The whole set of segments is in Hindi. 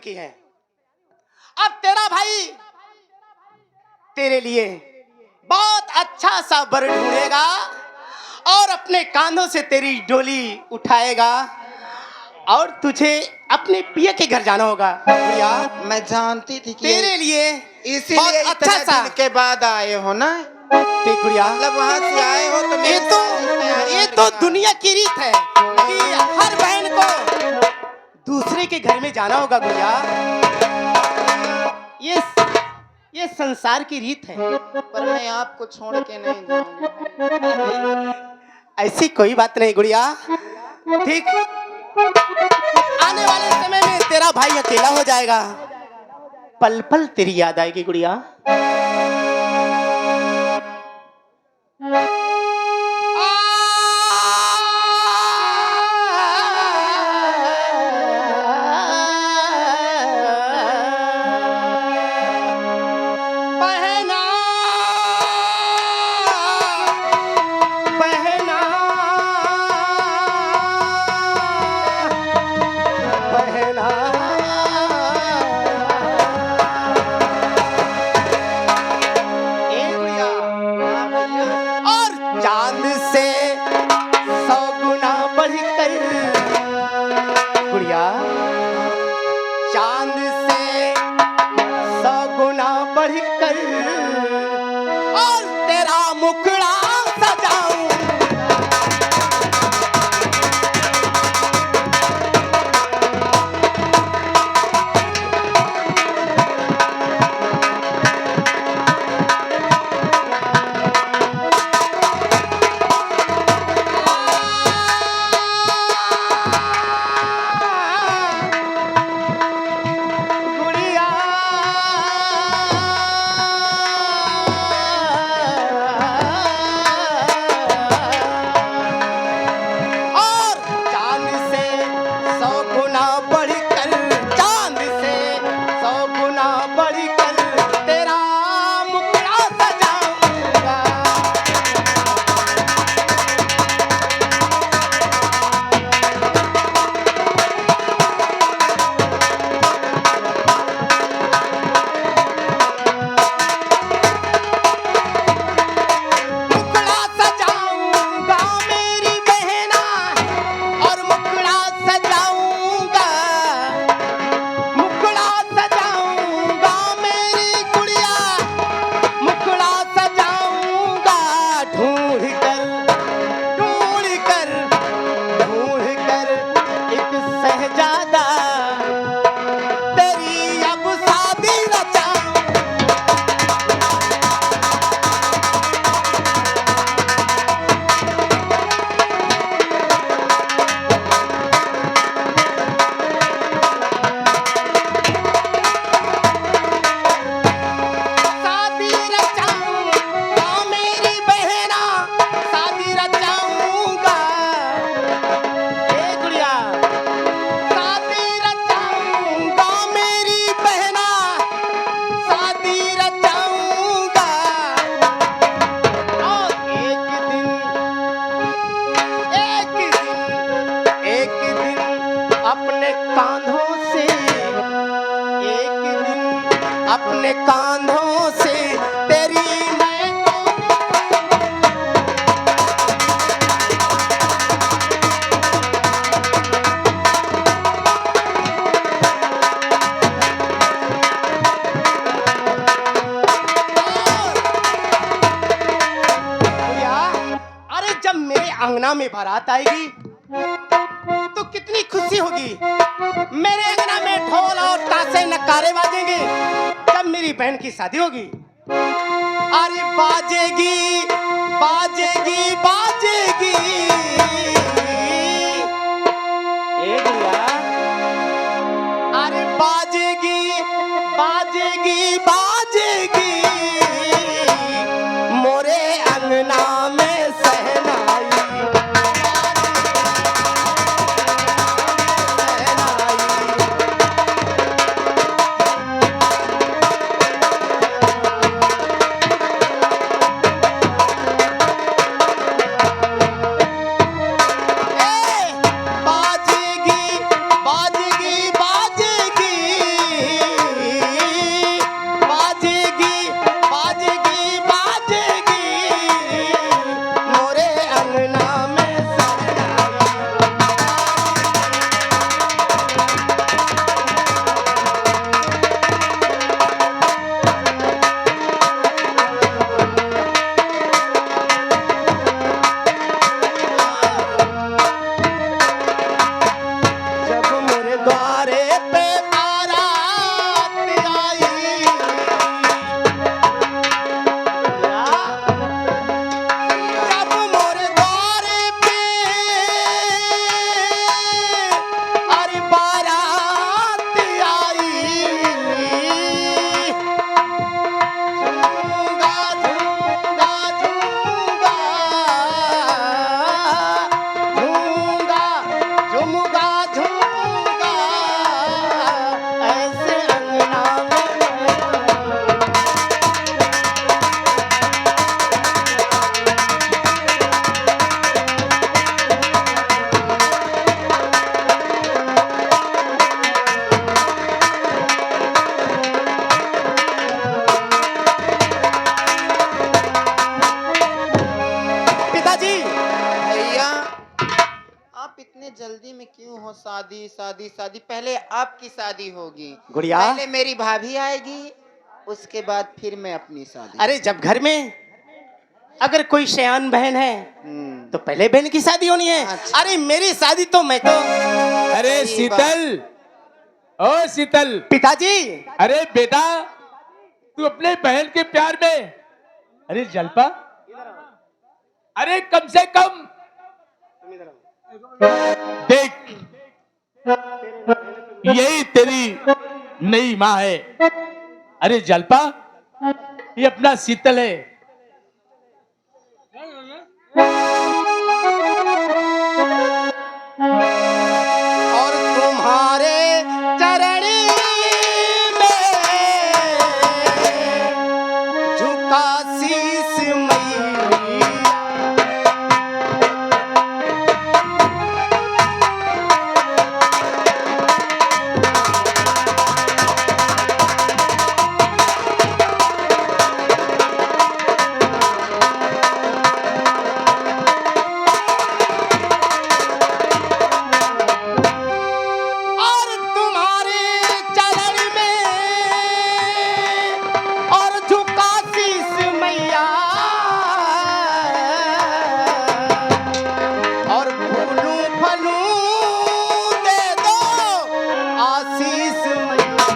चुकी है। अब तेरा भाई तेरे लिए बहुत अच्छा सा वर ढूंढेगा और अपने कांधों से तेरी डोली उठाएगा और तुझे अपने पिया के घर जाना होगा। भैया मैं जानती थी कि तेरे लिए इसीलिए बहुत इतने अच्छा सा दिन के बाद आए हो ना। देख गुड़िया, मतलब वहाँ से आए हो तो ये तो दुनिया की रीत है कि हर बहन को दूसरे के घर में जाना होगा गुड़िया। ये संसार की रीत है। पर मैं आपको छोड़ के नहीं जाऊंगा। ऐसी कोई बात नहीं गुड़िया। ठीक, आने वाले समय में तेरा भाई अकेला हो जाएगा, पल पल तेरी याद आएगी गुड़िया। चांद से 100 गुना बढ़कर गुड़िया, चांद से 100 गुना बढ़कर और तेरा मुखड़ा सजाऊं। अपने कांधों से तेरी मैं अरे जब मेरे अंगना में बारात आएगी तो कितनी खुशी होगी। मेरे अंगना में ढोल और ताशे नगाड़े बाजेंगे। जब मेरी बहन की शादी होगी, अरे बाजेगी बाजेगी बाजेगी। अरे बाजेगी बाजेगी बाजेगी मोरे अंगना में सहनाई। बाजेगी बाजेगी बाजेगी शादी शादी शादी, पहले आपकी शादी होगी, गुड़िया। पहले मेरी भाभी आएगी, उसके बाद फिर मैं अपनी शादी। अरे जब घर में अगर कोई सयान बहन है हम्म, तो पहले बहन की शादी होनी है। अच्छा। अरे मेरी शादी तो मैं तो अरे सही शीतल, ओ शीतल, पिताजी। अरे बेटा तू अपने बहन के प्यार में, अरे जलपा, अरे कम से कम देख, यही तेरी नई माँ है। अरे जलपा, ये अपना शीतल है। और तुम्हारे चरण में झुका शीस मैया। और तुम्हारे चरण में और झुका शीस मैया। और फूलूं फलूं दे दो आशीष मैया।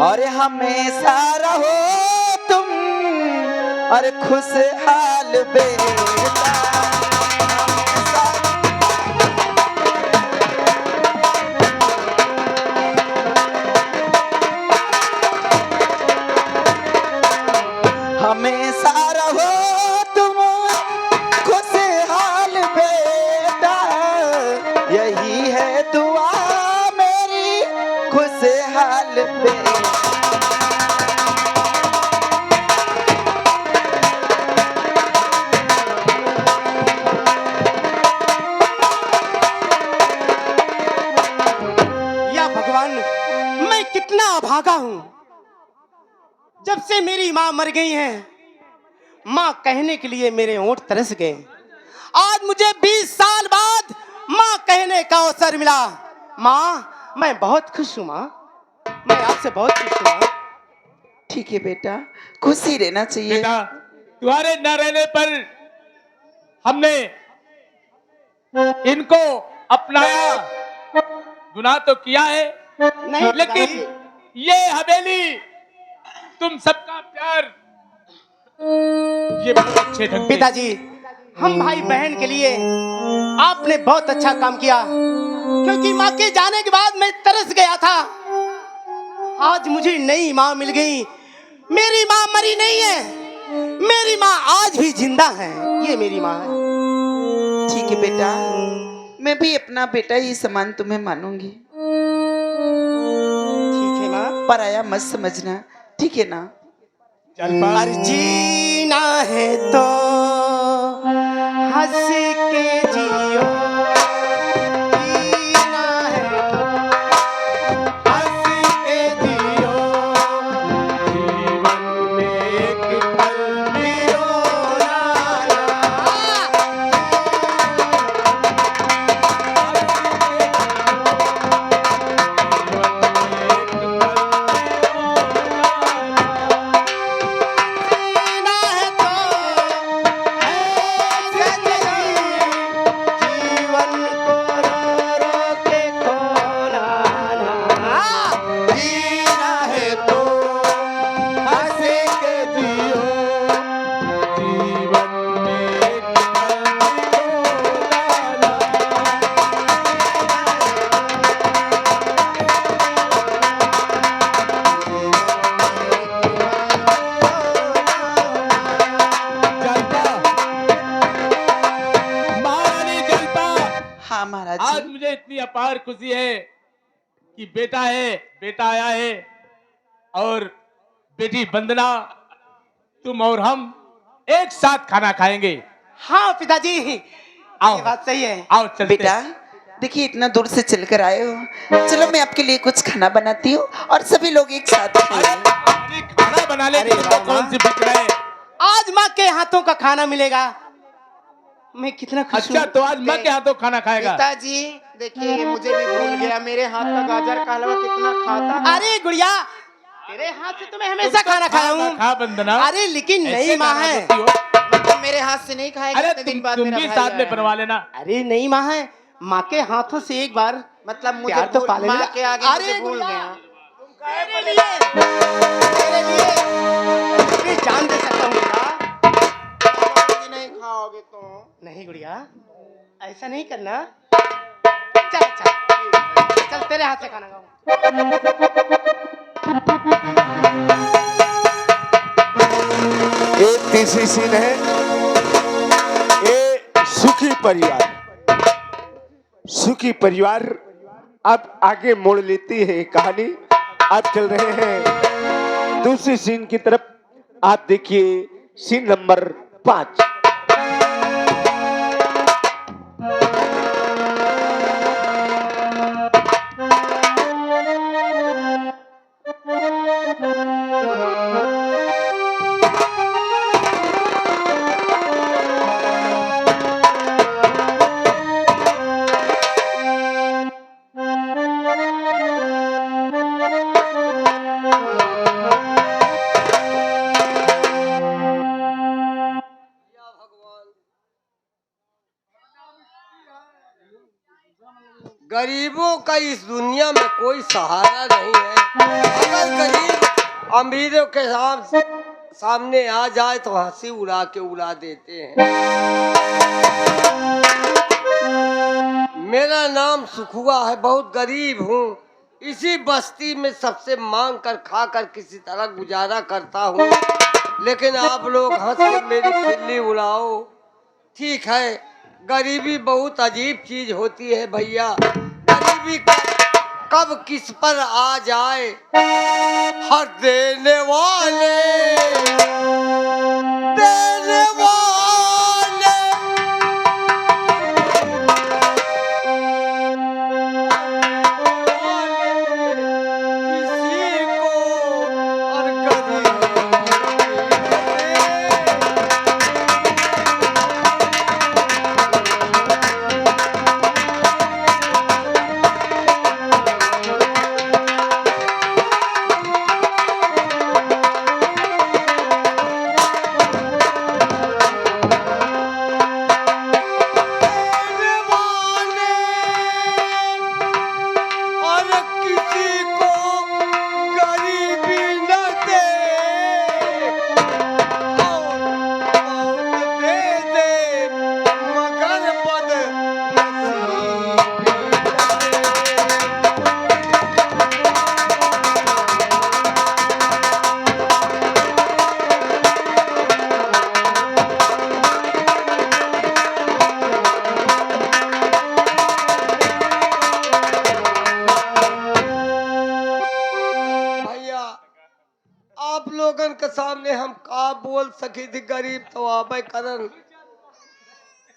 और हमेशा रहो तुम और खुशहाल बेटा। हमेशा रहो तुम खुशहाल बेटा, यही है दुआ मेरी खुशहाल बेटा। या भगवान, मैं कितना अभागा हूं। जब से मेरी माँ मर गई है, माँ कहने के लिए मेरे होंठ तरस गए। आज मुझे 20 साल बाद माँ कहने का अवसर मिला। माँ मैं बहुत खुश हूँ। माँ मैं आपसे बहुत खुश हूँ। माँ ठीक है बेटा, खुशी रहना चाहिए। बेटा तुम्हारे न रहने पर हमने इनको अपनाया, गुनाह तो किया है, नहीं लेकिन पिताजी। ये हवेली तुम सबका प्यार, ये बहुत अच्छे ढंग से। पिताजी, हम भाई बहन के लिए आपने बहुत अच्छा काम किया, क्योंकि माँ के जाने के बाद मैं तरस गया था। आज मुझे नई माँ मिल गई। मेरी माँ मरी नहीं है, मेरी माँ आज भी जिंदा है। ये मेरी माँ है। ठीक है बेटा, मैं भी अपना बेटा ही समान तुम्हें मानूंगी। ठीक है माँ। पराया मत समझना, ठीक है ना? जलपा, और जीना है तो हंस के जियो। जीना है तो हंस के जियो। जीवन में एक पल भी रोना ना। जीना है तो ऐसे जियो। जीवन को रो रो के खोना ना। जीना है तो हंस के जियो। जीवन में एक जलपा, महारानी जलपा, हाँ महाराज आज जी। मुझे इतनी अपार खुशी है कि बेटा है, बेटा आया है, और बेटी वंदना, तुम और हम एक साथ खाना खाएंगे। हाँ पिताजी, आओ। ये बात सही है। आओ चलते बेटा देखिए इतना दूर से चलकर आए हो, चलो मैं आपके लिए कुछ खाना बनाती हूँ और सभी लोग एक साथ खाएंगे। अरे खाना बना ले, अरे तुम तो वाह, कौन सी फिक्र है? आज माँ के हाथों का खाना मिलेगा, मैं कितना खुश अच्छा हूँ। तो आज माँ के हाथों खाना खाएगा? पिताजी देखिए, ये मुझे भी भूल गया, मेरे हाथ का गाजर का हलवा कितना खाता था। अरे गुड़िया, तेरे हाथ से तो मैं हमेशा खाना खाया हूँ। खा वंदना। अरे लेकिन ऐसे नई माँ नाराज है। होती हो? मतलब मेरे हाथ से नहीं खाएगा, अरे इतने दिन बाद तुम मेरा भी भाई साथ में आया है। बनवा लेना। अरे नई माँ है, माँ के हाथों से एक बार मतलब मुझे प्यार तो भूल- पाले माँ लेगा। के आगे अरे मुझे भूल गुड़िया, गया। तेरे लिए अपनी जान दे सकता हूँ गुड़िया। खाओगे नहीं खाओगे तो? नहीं गुड़िया, ऐसा नहीं करना। चल चल चल, तेरे हाथ से खाना खाऊं। एक तीसरी सीन है, ये सुखी परिवार अब आगे मोड़ लेती है कहानी। आप चल रहे हैं दूसरी सीन की तरफ। आप देखिए सीन नंबर 5। गरीबों का इस दुनिया में कोई सहारा नहीं है। अगर गरीब अमीरों के सामने आ जाए तो हंसी उड़ा के उड़ा देते हैं। मेरा नाम सुखुआ है, बहुत गरीब हूँ। इसी बस्ती में सबसे मांग कर खा कर किसी तरह गुजारा करता हूँ। लेकिन आप लोग हंस के मेरी खिल्ली उड़ाओ। ठीक है, गरीबी बहुत अजीब चीज होती है भैया। गरीबी कब किस पर आ जाए, हर देने वाले किसी को और गरीबी आप लोगन के सामने हम का बोल सकी थी। गरीब तो आबे करन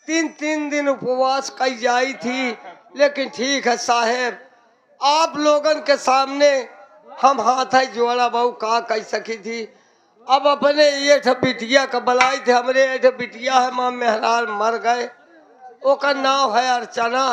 3 दिन उपवास कई जाई थी। लेकिन ठीक है साहेब, आप लोगन के सामने हम हाथ है जोड़ा बहु का कह सकी थी। अब अपने ये बिटिया का बलाई थे, हमरे ये बिटिया है माँ मेहरार मर गए, ओकर नाम है अर्चना।